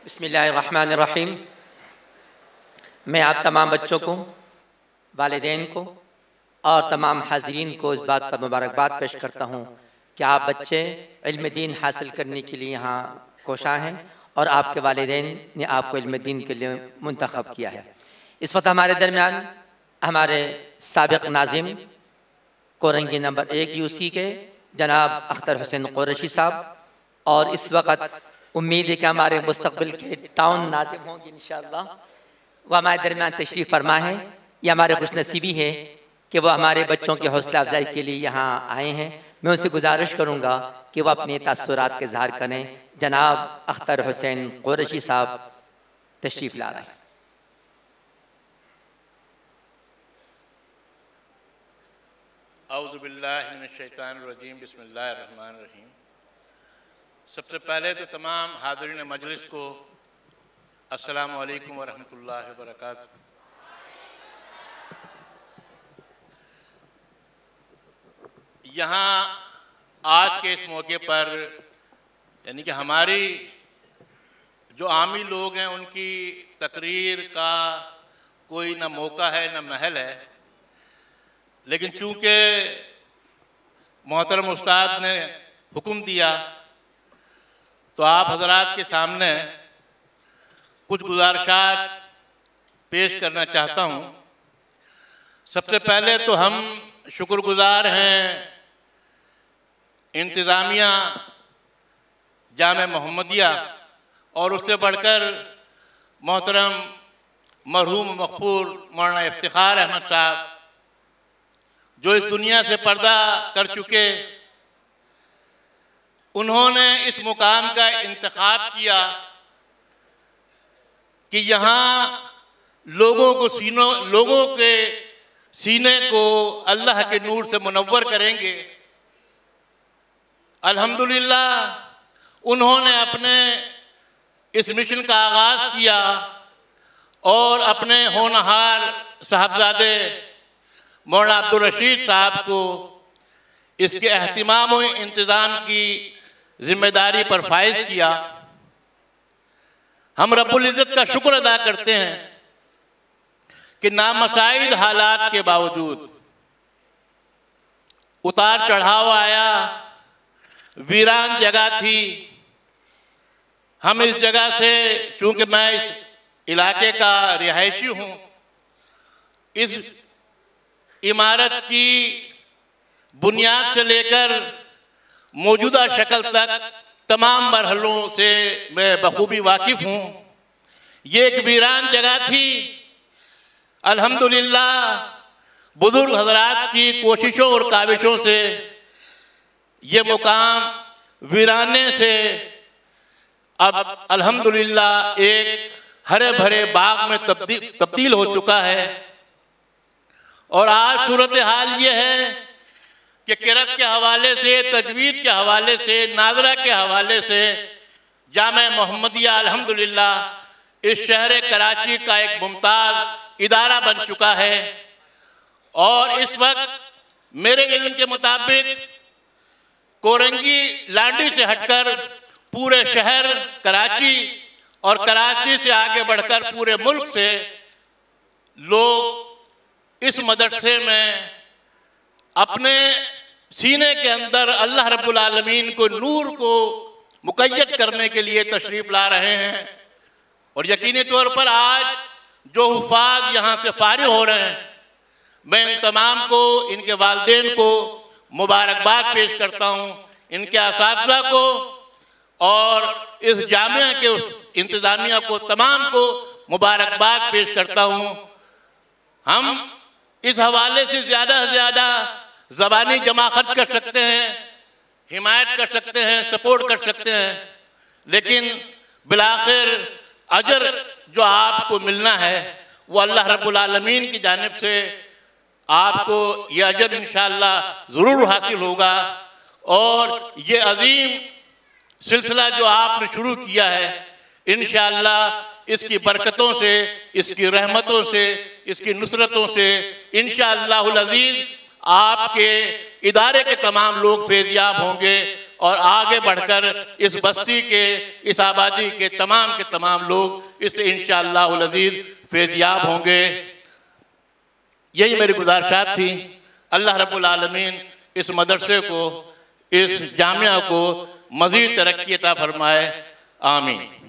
बिस्मिल्लाहिर्रहमानिर्रहीम। मैं आप तमाम बच्चों को, वालिदैन को और तमाम हाज़रीन को इस बात पर मुबारकबाद पेश करता हूँ कि आप बच्चे इल्म दीन हासिल करने के लिए यहाँ कोशा हैं और आपके वालिदैन ने आपको इल्म दीन के लिए मुंतखब किया है। इस वक्त हमारे दरमियान हमारे साबिक़ नाज़िम कोरंगी नंबर 1 यूसी के जनाब अख्तर हुसैन क़ुरैशी साहब, और इस वक्त उम्मीद है कि हमारे मुस्तक़बिल के टाउन नाज़िम होंगे इंशाअल्लाह, वह हमारे दरमियान तशरीफ़ फरमा है। ये हमारे खुशनसीबी है कि वह हमारे बच्चों की हौसला अफजाई के लिए यहाँ आए हैं। मैं उनसे गुजारिश करूँगा कि वह अपने तासुरात के इज़हार करें। जनाब अख्तर हुसैन क़ुरैशी साहब तशरीफ़ ला रहे हैं। औज़ु बिल्लाहि मिनश शैतानिर रजीम, बिस्मिल्लाहिर रहमानिर रहीम। सबसे पहले तो तमाम हाज़रीन मजलिस को अस्सलामु अलैकुम व रहमतुल्लाहि व बरकातुहू। यहाँ आज के इस मौके पर यानी कि हमारी जो आमी लोग हैं उनकी तकरीर का कोई ना मौका है ना महल है, लेकिन चूँकि मोहतरम उस्ताद ने हुक्म दिया तो आप हजरात के सामने कुछ गुजारिशात पेश करना चाहता हूँ। सबसे पहले तो हम शुक्रगुजार हैं इंतज़ामिया जामे मोहम्मदिया और उससे बढ़कर मोहतरम मरहूम मग़फ़ूर मौलाना इफ्तिखार अहमद साहब, जो इस दुनिया से पर्दा कर चुके। उन्होंने इस मुकाम का इंतखाब किया कि यहाँ लोगों के सीने को अल्लाह के नूर से मुनव्वर करेंगे। अल्हम्दुलिल्लाह उन्होंने अपने इस मिशन का आगाज़ किया और अपने होनहार साहबजादे मौलाना अब्दुल रशीद साहब को इसके एहतिमाम और इंतज़ाम की जिम्मेदारी पर फाइज किया। हम रब्बुल इज़्ज़त का शुक्र अदा करते हैं कि नामसाइल हालात के बावजूद उतार चढ़ाव आया, वीरान जगह थी। हम इस जगह से, चूँकि मैं इस इलाके का रिहायशी हूँ, इस इमारत की बुनियाद से लेकर मौजूदा शक्ल तक तमाम मरहलों से मैं बखूबी वाकिफ़ हूँ। ये एक वीरान जगह थी। अल्हम्दुलिल्लाह बुजुर्ग हजरात की कोशिशों और काविशों से ये मुकाम वीराने से अब अल्हम्दुलिल्लाह एक हरे भरे बाग में तब्दील हो चुका है। और आज सूरत हाल ये है कि किरत के हवाले से, तजवीद के हवाले से, नाज़रा के हवाले से जामे मोहम्मदिया अल्हम्दुलिल्लाह इस शहर कराची का एक मुमताज़ इदारा बन चुका है। और इस वक्त मेरे इल्म के मुताबिक कोरंगी लांडी से हटकर पूरे शहर कराची और कराची से आगे बढ़कर पूरे मुल्क से लोग इस मदरसे में अपने सीने के अंदर अल्लाह रब्बुल आलमीन को नूर को मुक़य्यद करने के लिए तशरीफ़ ला रहे हैं। और यकीनी तौर पर आज जो हुफ़ाज़ यहाँ से फ़ारिग़ हो रहे हैं, मैं इन तमाम को, इनके वालिदैन को मुबारकबाद पेश करता हूँ, इनके असातिज़ा को और इस जामिया के उस इंतज़ामिया को, तमाम को मुबारकबाद पेश करता हूँ। हम इस हवाले से ज़्यादा से ज़्यादा ज़बानी जमा खर्च कर सकते हैं, हिमायत कर सकते हैं, सपोर्ट कर सकते हैं, लेकिन बिलाखिर अजर जो आपको मिलना है वो अल्लाह रब्बुल आलमीन की जानिब से आपको ये अजर इंशाअल्लाह ज़रूर हासिल होगा। और ये अजीम सिलसिला जो आपने शुरू किया है, इंशाअल्लाह इसकी बरकतों से, इसकी रहमतों से, इसकी नुसरतों से इंशाअल्लाहुल अज़ीज़ आपके इदारे के तमाम लोग फैज़याब होंगे और आगे बढ़कर इस बस्ती के, इस आबादी के तमाम लोग इससे इंशाअल्लाह अज़ीज़ फैज़याब होंगे। यही मेरी गुज़ारिशात थी। अल्लाह रब्बुल आलमीन इस मदरसे को, इस जामिया को मज़ीद तरक्की अता फरमाए। आमीन।